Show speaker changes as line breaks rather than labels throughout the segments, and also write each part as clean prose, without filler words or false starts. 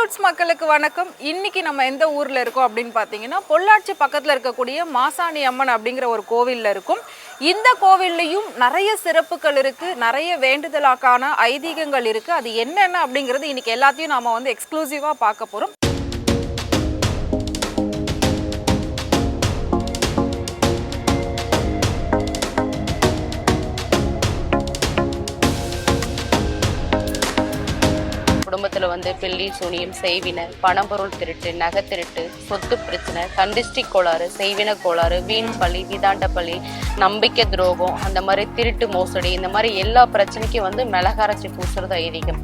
Roots மக்களுக்கு வணக்கம். இன்னைக்கு நம்ம எந்த ஊர்ல இருக்கோம் அப்படின்னு பார்த்தீங்கன்னா, பொள்ளாச்சி பக்கத்தில் இருக்கக்கூடிய மாசாணி அம்மன் அப்படிங்கிற ஒரு கோவிலில் இருக்கும். இந்த கோவில்லையும் நிறைய சிறப்புகள் இருக்கு, நிறைய வேண்டுதலாக்கான ஐதீகங்கள் இருக்கு. அது என்னென்ன அப்படிங்கிறது இன்னைக்கு எல்லாத்தையும் நாம எக்ஸ்க்ளூசிவா பார்க்க போறோம்.
குடும்பத்தில் பில்லி சூனியம், செய்வினை, பணப்பொருள் திருட்டு, நகை திருட்டு, சொத்து பிரச்சனை, கண்டிஷ்டி கோளாறு, செய்வின கோளாறு, வீண் பழி, விதாண்ட பழி, நம்பிக்கை துரோகம், அந்த மாதிரி திருட்டு மோசடி, இந்த மாதிரி எல்லா பிரச்சனைக்கும் மிளகரைச்சி பூசுறது ஐதீகம்.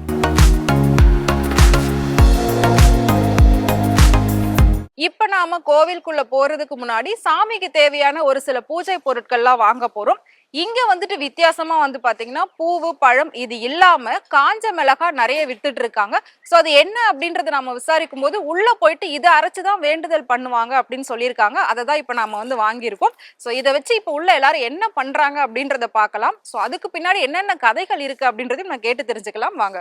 இப்ப நாம கோவிலுக்குள்ள போறதுக்கு முன்னாடி சாமிக்கு தேவையான ஒரு சில பூஜை பொருட்கள்லாம் வாங்க போறோம். இங்க வித்தியாசமா பாத்தீங்கன்னா பூவு, பழம் இது இல்லாம காஞ்ச மிளகா நிறைய வித்துட்டு இருக்காங்க. சோ அது என்ன அப்படின்றத நாம விசாரிக்கும் போது உள்ள போயிட்டு இதை அரைச்சுதான் வேண்டுதல் பண்ணுவாங்க அப்படின்னு சொல்லியிருக்காங்க. அதை தான் இப்ப நாம வாங்கியிருக்கோம். சோ இதை வச்சு இப்ப உள்ள எல்லாரும் என்ன பண்றாங்க அப்படின்றத பார்க்கலாம். சோ அதுக்கு பின்னாடி என்னென்ன கதைகள் இருக்கு அப்படின்றதையும் நான் கேட்டு தெரிஞ்சுக்கலாம் வாங்க.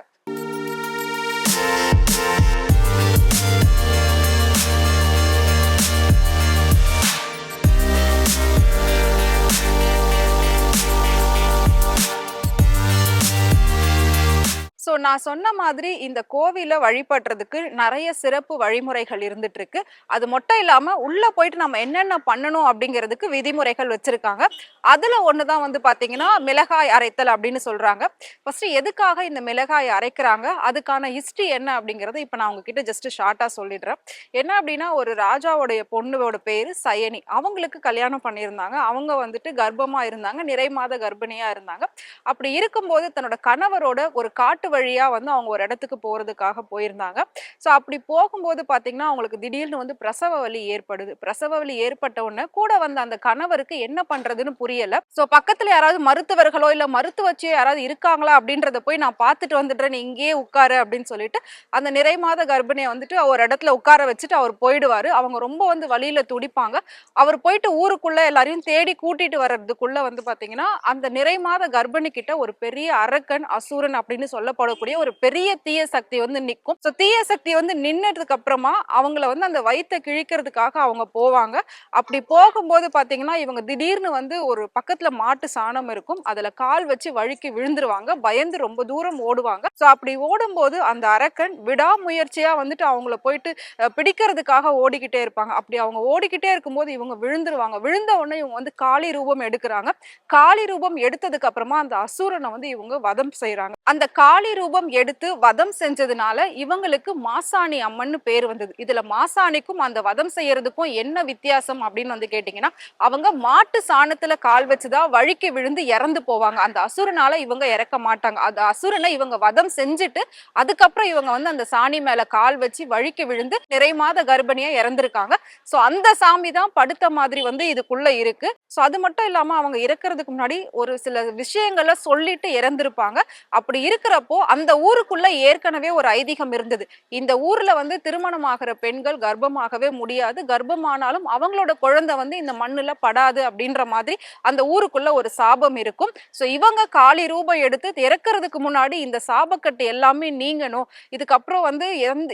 ஸோ நான் சொன்ன மாதிரி இந்த கோவிலை வழிபடுறதுக்கு நிறைய சிறப்பு வழிமுறைகள் இருந்துட்டு இருக்கு. அது மட்டும் இல்லாம உள்ள போயிட்டு நம்ம என்னென்ன பண்ணணும் அப்படிங்கிறதுக்கு விதிமுறைகள் வச்சிருக்காங்க. அதுல ஒண்ணுதான் பாத்தீங்கன்னா மிளகாய் அரைத்தல் அப்படின்னு சொல்றாங்க. ஃபர்ஸ்ட் எதுக்காக இந்த மிளகாய் அரைக்கிறாங்க, அதுக்கான ஹிஸ்டரி என்ன அப்படிங்கறத இப்ப நான் உங்ககிட்ட ஜஸ்ட் ஷார்ட்டா சொல்லிடுறேன். என்ன அப்படின்னா, ஒரு ராஜாவுடைய பொண்ணோட பேரு சயனி. அவங்களுக்கு கல்யாணம் பண்ணியிருந்தாங்க. அவங்க கர்ப்பமா இருந்தாங்க, நிறை மாத கர்ப்பிணியா இருந்தாங்க. அப்படி இருக்கும்போது தன்னோட கணவரோட ஒரு காட்டு வழியா அவங்க ஒரு இடத்துக்கு போறதுக்காக போயிருந்தாங்க. சோ அப்படி போகும்போது பாத்தீங்கன்னா அவங்களுக்கு திடீர்னு பிரசவ வலி ஏற்படுது. பிரசவ வலி ஏற்பட்ட உடனே கூட அந்த கணவருக்கு என்ன பண்றதுன்னு புரியல. சோ பக்கத்துல யாராவது மருத்துவர்களோ இல்ல மருத்துவச்சியோ யாராவது இருக்காங்களா அப்படின்றத போய் நான் பார்த்துட்டு வந்துடுறேன், நீ இங்கேயே உட்காரு அப்படின்னு சொல்லிட்டு அந்த நிறை மாத கர்ப்பிணியை ஒரு இடத்துல உட்கார வச்சுட்டு அவர் போயிடுவாரு. அவங்க ரொம்ப வழியில துடிப்பாங்க. அவர் போயிட்டு ஊருக்குள்ள எல்லாரையும் தேடி கூட்டிட்டு வர்றதுக்குள்ள பாத்தீங்கன்னா அந்த நிறை மாத கர்ப்பிணி கிட்ட ஒரு பெரிய அரக்கன், அசுரன் அப்படின்னு சொல்லப்படக்கூடிய ஒரு பெரிய தீய சக்தி நிற்கும். சோ தீய சக்தி நின்னதுக்கு அப்புறமா அவங்கள அந்த வயித்தை கிழிக்கிறதுக்காக அவங்க போவாங்க. அப்படி போகும்போது பாத்தீங்கன்னா இவங்க திடீர்னு ஒரு பக்கத்துல மாட்டு சாணம் இருக்கும், அதுல கால் வச்சு வழுக்கி விழுந்துருவாங்க. பயந்து ரொம்ப தூரம் ஓடுவாங்க. சோ அப்படி ஓடும்போது அந்த அரக்கன் விடாமுயற்சியா அவங்கள போயிட்டு பிடிக்கிறதுக்காக ஓடிக்கிட்டே இருப்பாங்க. அப்படி அவங்க ஓடிக்கிட்டே இருக்கும்போது இவங்க விழுந்துருவாங்க. விழுந்த உடனே இவங்க காளி ரூபம் எடுக்கிறாங்க. காளி ரூபம் எடுத்ததுக்கு அப்புறமா அந்த அசுரனை இவங்க வதம் செய்யறாங்க. அந்த காளி ரூபம் எடுத்து வதம் செஞ்சதுனால இவங்களுக்கு மாசாணி அம்மன் பேர் வந்தது. இதுல மாசாணிக்கும் அந்த வதம் செய்யறதுக்கும் என்ன வித்தியாசம் அப்படின்னு கேட்டீங்கன்னா, அவங்க மாட்டு சாணத்துல கால் வச்சுதான் வழுக்கி விழுந்து இறந்து போவாங்க. அந்த அசுரனால இவங்க இறக்க மாட்டாங்க. அந்த அசுரனை இவங்க வதம் செஞ்சுட்டு அதுக்கப்புறம் இவங்க அந்த சாணி மேல கால் வச்சு வழுக்கி விழுந்து நிறை மாத கர்ப்பிணியா இறந்திருக்காங்க. சோ அந்த சாமி தான் படுத்த மாதிரி இதுக்குள்ள இருக்கு. சோ அது மட்டும் இல்லாம அவங்க இறக்குறதுக்கு முன்னாடி ஒரு சில விஷயங்களை சொல்லிட்டு இறந்திருப்பாங்க. அப்படி இருக்கிறப்போ அந்த ஊருக்குள்ள ஏற்கனவே ஒரு ஐதீகம் இருந்தது. இந்த ஊர்ல திருமணமாகிற பெண்கள் கர்ப்பமாகவே முடியாது, கர்ப்பமானாலும் அவங்களோட குழந்தை இந்த மண்ணுல படாது அப்படின்ற மாதிரி அந்த ஊருக்குள்ள ஒரு சாபம் இருக்கும். சோ இவங்க காளி ரூபம் எடுத்து இறக்குறதுக்கு முன்னாடி இந்த சாபக்கட்டு எல்லாமே நீங்கணும், இதுக்கப்புறம்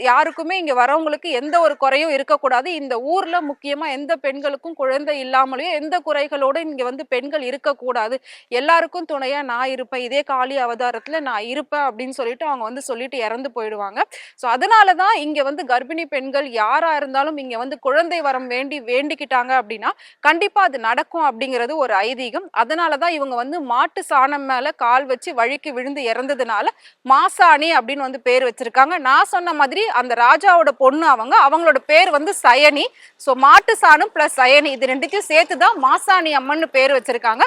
யாருக்குமே இங்க வரவங்களுக்கு எந்த ஒரு குறையும் இருக்கக்கூடாது, இந்த ஊர்ல முக்கியமா எந்த பெண்களுக்கும் குழந்தை இல்லாமலேயோ எந்த குறைகளோட இங்க பெண்கள் இருக்கக்கூடாது, எல்லாருக்கும் துணையா நான் இருப்பேன், இதே காளி அவதாரத்துல நான் இருப்பேன் அப்படின்னு சொல்லிட்டு அவங்க சொல்லிட்டு இறந்து போயிடுவாங்க. சோ அதனாலதான் இங்க கர்ப்பிணி பெண்கள் யாரா இருந்தாலும் இங்க குழந்தை வரம் வேண்டிக்கிட்டாங்க அப்படின்னா கண்டிப்பா அது நடக்கும் அப்படிங்கிறது ஒரு ஐதீகம். அதனாலதான் இவங்க மாட்டு சாணம் மேல கால் வச்சு வழுக்கி விழுந்து இறந்ததுனால மாசாணி அப்படின்னு பேர் வச்சிருக்காங்க. நான் சொன்ன மாதிரி அந்த ராஜாவோட பொண்ணு அவங்களோட பேர் சயனி. சோ மாட்டு சாணம் பிளஸ் சயனி இது ரெண்டுத்தையும் சேர்த்துதான் மாசாணி அம்மன் பேர் வச்சிருக்காங்க.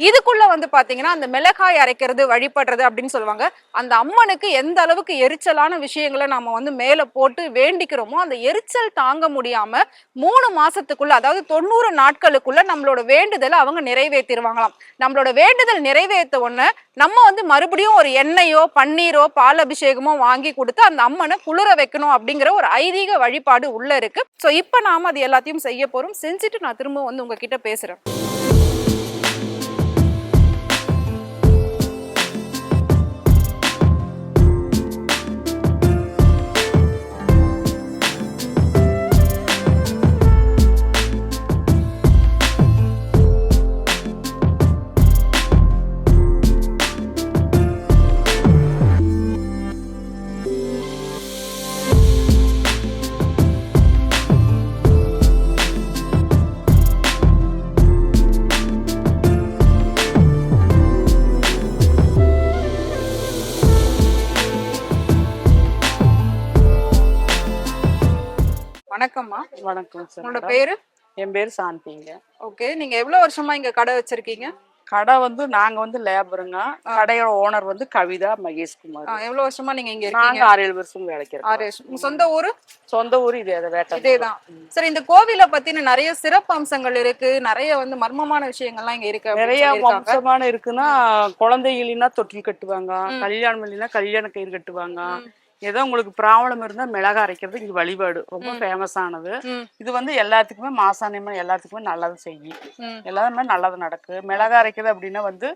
இதுக்குள்ள பாத்தீங்கன்னா அந்த மிளகாய் அரைக்கிறது வழிபடுறது அப்படின்னு சொல்லுவாங்க. அந்த அம்மனுக்கு எந்த அளவுக்கு எரிச்சலான விஷயங்களை நாம மேல போட்டு வேண்டிக்கிறோமோ அந்த எரிச்சல் தாங்க முடியாம 3 மாசத்துக்குள்ள, அதாவது 90 நாட்களுக்குள்ள நம்மளோட வேண்டுதலை அவங்க நிறைவேற்றிடுவாங்களாம். நம்மளோட வேண்டுதல் நிறைவேற்ற உடனே நம்ம மறுபடியும் ஒரு எண்ணெயோ பன்னீரோ பால் அபிஷேகமோ வாங்கி கொடுத்து அந்த அம்மனை குளிர வைக்கணும் அப்படிங்கிற ஒரு ஐதீக வழிபாடு உள்ள இருக்கு. சோ இப்ப நாம அது எல்லாத்தையும் செய்ய போறோம். செஞ்சுட்டு நான் திரும்ப உங்ககிட்ட பேசுறேன். வணக்கம்மா.
வணக்கம் சார்.
உங்களோட பேரு?
என் பேர் சாந்திங்க.
ஓகே, நீங்க எவ்வளவு வருஷமா இங்க கடை வச்சிருக்கீங்க?
கடை வந்து நாங்க வந்து லேபருங்க. கடையோட ஓனர் வந்து கவிதா மகேஷ்குமார்.
எவ்வளவு வருஷமா நீங்க இங்க
நாங்க
இருக்கீங்க?
6-7 வருஷம் வேலைக்கு இருக்கோம்.
6 வருஷம். உங்க சொந்த ஊரு?
சொந்த ஊர் இதே வேட்டை.
இதேதான். சரி, இந்த கோவில பத்தின நிறைய சிறப்பு அம்சங்கள் இருக்கு, நிறைய வந்து மர்மமான விஷயங்கள்லாம் இங்க இருக்கு அப்படின்னு
நிறைய
சொல்லியிருக்காங்க.
வம்சமான இருக்குன்னா, குழந்தைகளினா தொட்டில் கட்டுவாங்க, கல்யாணம் இல்லைன்னா கல்யாண கயிறு கட்டுவாங்க. ஏதோ உங்களுக்கு ப்ராப்ளம் இருந்தா மிளகா அரைக்கிறது இங்க வழிபாடு ரொம்ப ஃபேமஸ் ஆனது. இது வந்து எல்லாத்துக்குமே மாசாணியமா எல்லாத்துக்குமே நல்லது செய்யும். எல்லாருமே நல்லது நடக்கு. மிளகா அரைக்கிறது அப்படின்னா வந்து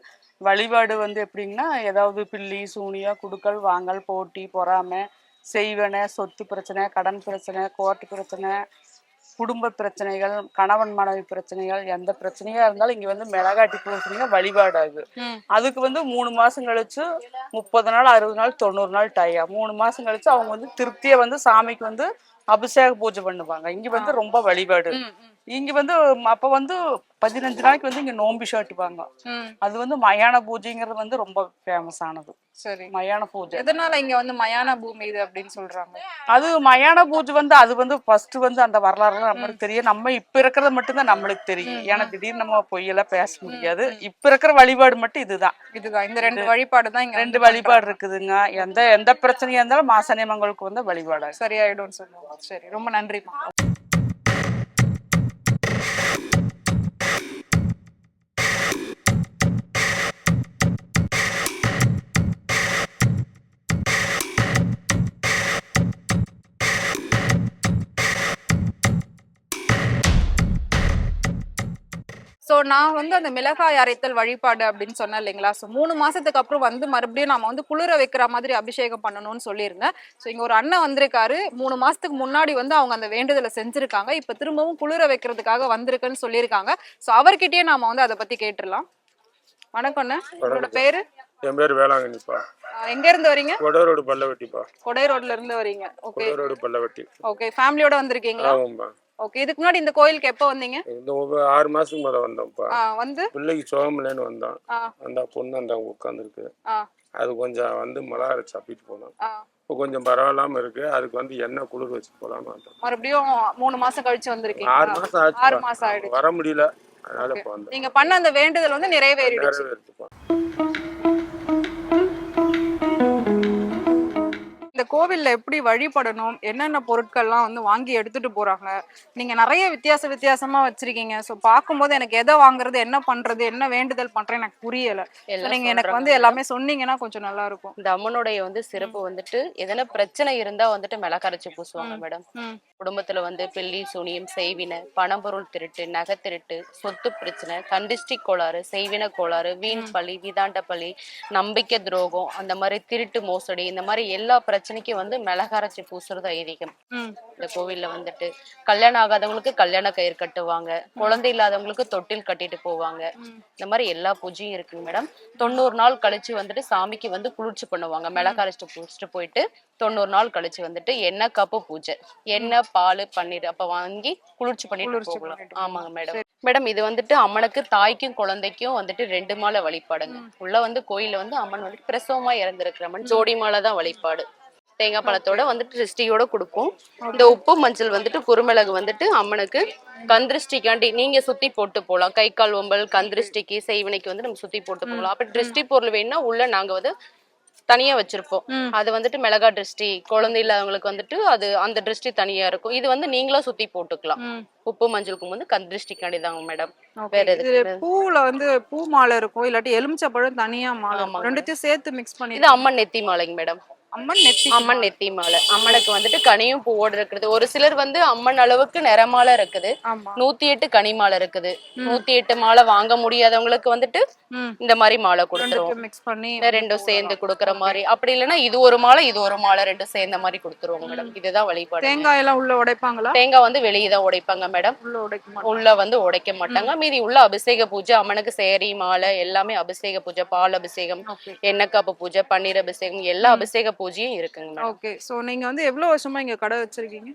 வழிபாடு வந்து எப்படின்னா, ஏதாவது பில்லி சூனியா குடுக்கல் வாங்கல் போட்டி பொறாமை செய்வன சொத்து பிரச்சனை கடன் பிரச்சனை கோர்ட்டு பிரச்சனை குடும்ப பிரச்சனைகள் கணவன் மனைவி பிரச்சனைகள் எந்த பிரச்சனையா இருந்தாலும் இங்க வந்து மிளகாட்டி பூசணிங்க வழிபாடு ஆகுது. அதுக்கு வந்து 3 மாசம் கழிச்சு 30 நாள் 60 நாள் 90 நாள் டைம் 3 மாசம் கழிச்சு அவங்க வந்து திருப்தியா வந்து சாமிக்கு வந்து அபிஷேக பூஜை பண்ணுவாங்க. இங்க வந்து ரொம்ப வழிபாடு. இங்க வந்து அப்ப வந்து 15 நாளைக்கு வந்து இங்க நோம்பி சாட்டுவாங்க. அது வந்து மயான பூஜைங்கிறது வந்து ரொம்ப ஃபேமஸ் ஆனது.
சரி,
மயான பூஜை.
எதனால இங்க வந்து மயான பூமி இது அப்படின்னு சொல்றாங்க?
அது மயான பூஜை வந்து அது வந்து ஃபர்ஸ்ட் வந்து அந்த வரலாறு நம்மளுக்கு தெரியும். நம்ம இப்ப இருக்கிறத மட்டும்தான் நம்மளுக்கு தெரியும். ஏன்னா திடீர்னு நம்ம பொய்யெல்லாம் பேச முடியாது. இப்ப இருக்கிற வழிபாடு மட்டும் இதுதான்.
இந்த 2 வழிபாடு தான் இங்க
2 வழிபாடு இருக்குதுங்க. எந்த பிரச்சனையா இருந்தாலும் மாசாணி மங்களுக்கு வந்து வழிபாடு
சரியாயிடும் சொல்லுவாங்க. சரி, ரொம்ப நன்றிமா. ஸோ நான் வந்து அந்த மிளகாய் அரைத்தல் வழிபாடு அப்படின்னு சொன்னேன் இல்லைங்களா? ஸோ 3 மாசத்துக்கு அப்புறம் வந்து மறுபடியும் நம்ம வந்து குளிர வைக்கிற மாதிரி அபிஷேகம் பண்ணணும்னு சொல்லியிருந்தேன். ஸோ இங்க ஒரு அண்ணன் வந்திருக்காரு. 3 மாசத்துக்கு முன்னாடி வந்து அவங்க அந்த வேண்டுதலை செஞ்சிருக்காங்க. இப்ப திரும்பவும் குளிர வைக்கிறதுக்காக வந்திருக்குன்னு சொல்லியிருக்காங்க. ஸோ அவர்கிட்டயே நாம வந்து அதை பத்தி கேட்டுடலாம். வணக்கம் அண்ணா, உங்களோட பேரு?
என் பேர் வேளாங்கண்ணிப்பா.
எங்க இருந்து வரீங்க?
கொடை ரோடு பல்லவட்டிப்பா.
கொடை ரோட்ல இருந்து வரீங்க. ஓகே,
கொடை ரோடு பல்லவட்டி.
ஓகே, ஃபேமிலியோட வந்திருக்கீங்களா?
ஆமாம்பா.
ஓகே, இதுக்கு முன்னாடி இந்த கோயிலுக்கு எப்போ வந்தீங்க?
இந்த 6 மாசத்துக்கு மேல வந்தோம்ப்பா.
வந்து
பிள்ளைக்கு சோகமில்லைன்னு வந்தோம். அந்த பொண்ணு அந்த உட்காந்துருக்கு. அது கொஞ்சம் வந்து மிளகா அரைச்சு சாப்பிட்டு போனோம். இப்போ கொஞ்சம் பரவாயில்லாம இருக்கு. அதுக்கு வந்து எண்ணெய் குளிர் வச்சு போலான்னு வந்தோம்.
மறுபடியும் 3 மாசம் கழிச்சு வந்திருக்கீங்க.
6 மாசம் ஆச்சு.
6 மாசம் ஆயிடுச்சு.
வர முடியல, அதனால இப்போ வந்தோம்.
நீங்க பண்ண அந்த வேண்டுதல் வந்து நிறைவேறிடுச்சு.
நிறைவேறுச்சுப்பா.
இந்த கோவில்ல எப்படி வழிபடணும், என்னென்ன பொருட்கள்லாம் வந்து வாங்கி எடுத்துட்டு போறாங்க, நீங்க நிறைய வித்தியாசமா வச்சிருக்கீங்க. ஸோ பார்க்கும்போது எனக்கு எதை வாங்குறது, என்ன பண்றது, என்ன வேண்டுதல் பண்றேன் எனக்கு புரியல. நீங்க எனக்கு வந்து எல்லாமே சொன்னீங்கன்னா கொஞ்சம் நல்லா இருக்கும்.
இந்த அம்மனுடைய வந்து சிறப்பு வந்துட்டு எதனா பிரச்சனை இருந்தா வந்துட்டு மிளகரைச்சு பூசுவாங்க மேடம். குடும்பத்துல வந்து பில்லி சூனியம் செய்வினை பணம்பொருள் திருட்டு நகை திருட்டு சொத்து பிரச்சனை கண்டிஸ்டி கோளாறு செய்வின கோளாறு வீண் பழி விதாண்ட பழி நம்பிக்கை துரோகம் அந்த மாதிரி திருட்டு மோசடி இந்த மாதிரி எல்லா பிரச்சனைக்கும் வந்து மிளகரைச்சு பூசுறது ஐதீகம். இந்த கோவில்ல வந்துட்டு கல்யாணம் ஆகாதவங்களுக்கு கல்யாண கயிறு கட்டுவாங்க, குழந்தை இல்லாதவங்களுக்கு தொட்டில் கட்டிட்டு போவாங்க. இந்த மாதிரி எல்லா பூஜையும் இருக்குங்க மேடம். 90 நாள் கழிச்சு வந்துட்டு சாமிக்கு வந்து குளிர்ச்சி பண்ணுவாங்க. மிளகரைச்சு பூசிட்டு போயிட்டு 90 நாள் கழிச்சு வந்துட்டு எண்ணெய் கப்பு பூஜை, எண்ணெய் பால் பன்னீர் அப்ப வாங்கி குளிர்ச்சி பண்ணிட்டு போகலாம். ஆமாங்க மேடம். மேடம் இது வந்துட்டு அம்மனுக்கு தாய்க்கும் குழந்தைக்கும் வந்துட்டு 2 மாலை வழிபாடுங்க. உள்ள வந்து கோயில்ல வந்து அம்மன் வந்துட்டு பிரசவமா இறந்திருக்கிற அம்மன் ஜோடி மாலை தான் வழிபாடு. தேங்காய் பழத்தோட வந்துட்டு திருஷ்டியோட கொடுக்கும். இந்த உப்பு மஞ்சள் வந்துட்டு குறுமிளகு வந்துட்டு அம்மனுக்கு கந்திருஷ்டிக்காண்டி நீங்க சுத்தி போட்டு போகலாம். கை கால் ஒம்பல் கந்திருஷ்டிக்கு செய்வினைக்கு வந்து நம்ம சுத்தி போட்டு போகலாம். அப்ப திருஷ்டி பொருள் வேணும்னா உள்ள நாங்க வந்து தனியா வச்சிருப்போம். அது வந்துட்டு மிளகா திருஷ்டி குழந்தை இல்லாதவங்களுக்கு வந்துட்டு அது அந்த திருஷ்டி தனியா இருக்கும். இது வந்து நீங்களா சுத்தி போட்டுக்கலாம். உப்பு மஞ்சளுக்கும் வந்து கந்திருஷ்டிக்காண்டி தாங்க மேடம். வேற எதுக்கு?
பூல வந்து பூ மாலை இருக்கும், இல்லாட்டி எலுமிச்சப்பழம் தனியா மாலை, ரெண்டுத்தையும் சேர்த்து மிக்ஸ் பண்ணி.
இது அம்மன் நெத்தி மாலைங்க மேடம். அம்மன் நெத்தி மாலை. அம்மனுக்கு வந்துட்டு கனியும் பூவோடு இருக்குது. ஒரு சிலர் வந்து அம்மன் அளவுக்கு நிறமாலை இருக்குது, 108 கனி மாலை இருக்குது. 108 மாலை வாங்க முடியாதவங்களுக்கு வந்துட்டு இந்த மாதிரி மாலை கொடுத்துருவோம்.
மிக்ஸ் பண்ணி
ரெண்டும் சேர்ந்து கொடுக்கற மாதிரி. அப்படி இல்லைன்னா இது ஒரு மாலை இது ஒரு மாலை ரெண்டும் சேர்ந்த மாதிரி கொடுத்துருவோம் மேடம். இதுதான் வழிபாடு.
தேங்காய் எல்லாம் உள்ள உடைப்பாங்களா?
தேங்காய் வந்து வெளியே தான் உடைப்பாங்க மேடம். உள்ள வந்து உடைக்க மாட்டாங்க. மீதி உள்ள அபிஷேக பூஜை அம்மனுக்கு சேரி மாலை எல்லாமே அபிஷேக பூஜை, பால் அபிஷேகம், எண்ணெய் காப்பு பூஜை, பன்னீர் அபிஷேகம் எல்லா அபிஷேக பூஜையும் இருக்குங்க.
ஓகே, சோ நீங்க வந்து எவ்வளவு வருஷமா இங்க கடை வச்சிருக்கீங்க?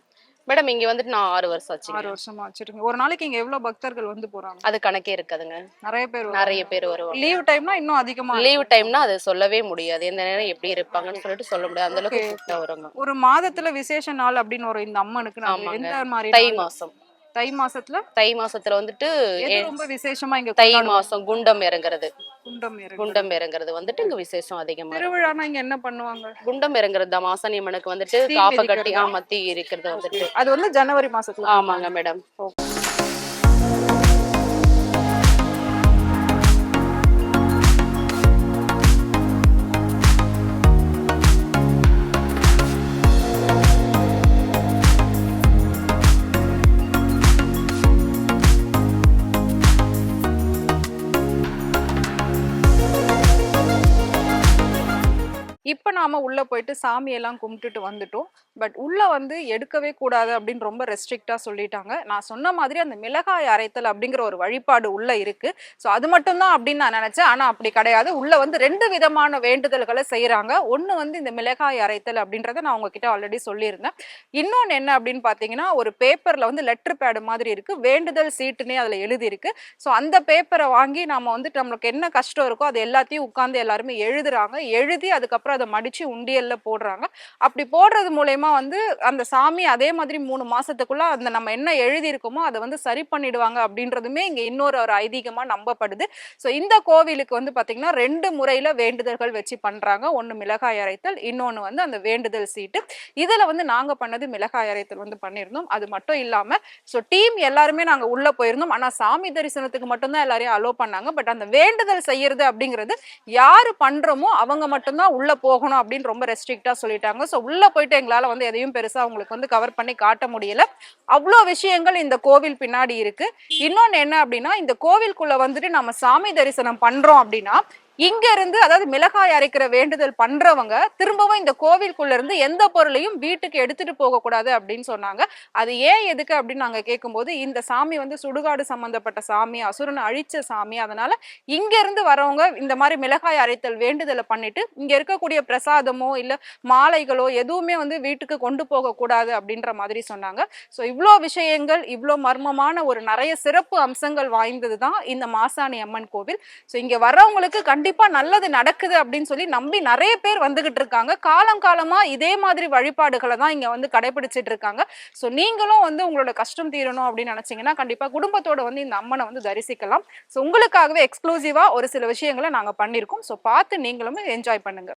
மேடம் இங்க வந்துட்டு நான் 6 வருஷம்
6
ஆச்சுங்க.
வருஷமா வச்சிருக்கீங்க. ஒரு நாளைக்கு இங்க எவ்வளவு பக்தர்கள் வந்து போறாங்க?
அது கணக்கே இருக்காதுங்க.
நிறைய பேர்
நிறைய பேர் வருவாங்க.
லீவ் டைம்னா இன்னும் அதிகமா
லீவ் டைம்னா அது சொல்லவே முடியாது. எந்த நேரம் எப்படி இருப்பாங்கன்னு சொல்லிட்டு சொல்ல முடியாது. அந்த அளவுக்கு கூட்டா வருங்க.
ஒரு மாதத்துல விசேஷ நாள் அப்படின்னு வரும் இந்த அம்மனுக்கு.
ஆமாங்க.
எந்த மாதிரி
தை
நாள்?
மாசம்.
தை மாசத்துல
தை மாசத்துல வந்துட்டு
எது ரொம்ப விசேஷமா இங்க
தை
கொண்டாடுவாங்க?
மாசம் குண்டம் இறங்குறது.
குண்டம் இறங்குறது.
குண்டம் இறங்குறது வந்துட்டு இங்க விசேஷம் அதிகமா இருக்கும்.
திருவிழானா இங்க என்ன பண்ணுவாங்க?
குண்டம் இறங்குறது தான் மாசாணி அம்மனுக்கு வந்துட்டு
தீ
காப்ப கட்டி
மிதிக்கிறதா?
ஆமா தீ இருக்கிறது வந்துட்டு.
அது வந்து ஜனவரி மாசத்துல.
ஆமாங்க மேடம்.
இப்ப நாம உள்ள போயிட்டு சாமி எல்லாம் கும்பிட்டுட்டு வந்துட்டோம். பட் உள்ள வந்து எடுக்கவே கூடாது அப்படின்னு ரொம்ப ரெஸ்ட்ரிக்டா சொல்லிட்டாங்க. நான் சொன்ன மாதிரி அந்த மிளகாய் அரைத்தல் அப்படிங்கிற ஒரு வழிபாடு உள்ள இருக்கு. ஸோ அது மட்டும் தான் அப்படின்னு நான் நினைச்சேன். ஆனா அப்படி கிடையாது. உள்ள வந்து 2 விதமான வேண்டுதல்களை செய்யறாங்க. ஒண்ணு வந்து இந்த மிளகாய் அரைத்தல் அப்படின்றத நான் உங்ககிட்ட ஆல்ரெடி சொல்லியிருந்தேன். இன்னொன்னு என்ன அப்படின்னு பாத்தீங்கன்னா, ஒரு பேப்பர்ல வந்து லெட்டர் பேடு மாதிரி இருக்கு. வேண்டுதல் சீட்டுன்னே அதுல எழுதி இருக்கு. ஸோ அந்த பேப்பரை வாங்கி நாம வந்துட்டு நம்மளுக்கு என்ன கஷ்டம் இருக்கோ அது எல்லாத்தையும் உட்கார்ந்து எல்லாருமே எழுதுறாங்க. எழுதி அதுக்கப்புறம் அதை மடிச்சு உண்டியல்ல போடுறாங்க. அப்படி போடுறது மூலயமா வந்து அந்த சாமி அதே மாதிரி 3 மாசத்துக்குள்ள அந்த நம்ம என்ன எழுதி இருக்கோமோ அதை வந்து சரி பண்ணிடுவாங்க அப்படின்றதுமே இங்க இன்னொரு ஒரு ஐதீகமா நம்பப்படுது. ஸோ இந்த கோவிலுக்கு வந்து பாத்தீங்கன்னா 2 முறையில வேண்டுதல்கள் வச்சு பண்றாங்க. ஒண்ணு மிளகாய் அரைத்தல், இன்னொன்னு வந்து அந்த வேண்டுதல் சீட்டு. இதுல வந்து நாங்க பண்ணது மிளகாய் அரைத்தல் வந்து பண்ணியிருந்தோம். அது மட்டும் இல்லாம ஸோ டீம் எல்லாருமே நாங்க உள்ள போயிருந்தோம். ஆனா சாமி தரிசனத்துக்கு மட்டும்தான் எல்லாரையும் அலோ பண்ணாங்க. பட் அந்த வேண்டுதல் செய்யறது அப்படிங்கிறது யாரு பண்றோமோ அவங்க மட்டும்தான் உள்ள போகணும் அப்படின்னு ரொம்ப ரெஸ்ட்ரிக்டா சொல்லிட்டாங்க. ஸோ உள்ள போயிட்டு எங்களால வந்து எதையும் பெருசா அவங்களுக்கு வந்து கவர் பண்ணி காட்ட முடியல. அவ்வளோ விஷயங்கள் இந்த கோவில் பின்னாடி இருக்கு. இன்னொன்னு என்ன அப்படின்னா, இந்த கோவிலுக்குள்ள வந்துட்டு நம்ம சாமி தரிசனம் பண்றோம் அப்படின்னா இங்க இருந்து, அதாவது மிளகாய் அரைக்கிற வேண்டுதல் பண்றவங்க திரும்பவும் இந்த கோவிலுக்குள்ள இருந்து எந்த பொருளையும் வீட்டுக்கு எடுத்துட்டு போக கூடாது அப்படின்னு சொன்னாங்க. அது ஏன் எதுக்கு அப்படின்னு நாங்க கேட்கும்போது, இந்த சாமி வந்து சுடுகாடு சம்பந்தப்பட்ட சாமி, அசுரனை அழிச்ச சாமி. அதனால இங்க இருந்து வரவங்க இந்த மாதிரி மிளகாய் அரைத்தல் வேண்டுதலை பண்ணிட்டு இங்க இருக்கக்கூடிய பிரசாதமோ இல்ல மாலைகளோ எதுவுமே வந்து வீட்டுக்கு கொண்டு போக கூடாது அப்படின்ற மாதிரி சொன்னாங்க. ஸோ இவ்வளோ விஷயங்கள், இவ்வளோ மர்மமான ஒரு நிறைய சிறப்பு அம்சங்கள் வாய்ந்தது தான் இந்த மாசாணி அம்மன் கோவில். ஸோ இங்க வர்றவங்களுக்கு கண்டிப்பா நல்லது நடக்குது அப்படின்னு சொல்லி நம்பி நிறைய பேர் வந்துகிட்டு இருக்காங்க. காலம் காலமா இதே மாதிரி வழிபாடுகளை தான் இங்க வந்து கடைபிடிச்சிட்டு இருக்காங்க. ஸோ நீங்களும் வந்து உங்களோட கஷ்டம் தீரணும் அப்படின்னு நினைச்சீங்கன்னா கண்டிப்பா குடும்பத்தோட வந்து இந்த அம்மனை வந்து தரிசிக்கலாம். ஸோ உங்களுக்காகவே எக்ஸ்க்ளூசிவா ஒரு சில விஷயங்களை நாங்க பண்ணியிருக்கோம். ஸோ பார்த்து நீங்களும் என்ஜாய் பண்ணுங்க.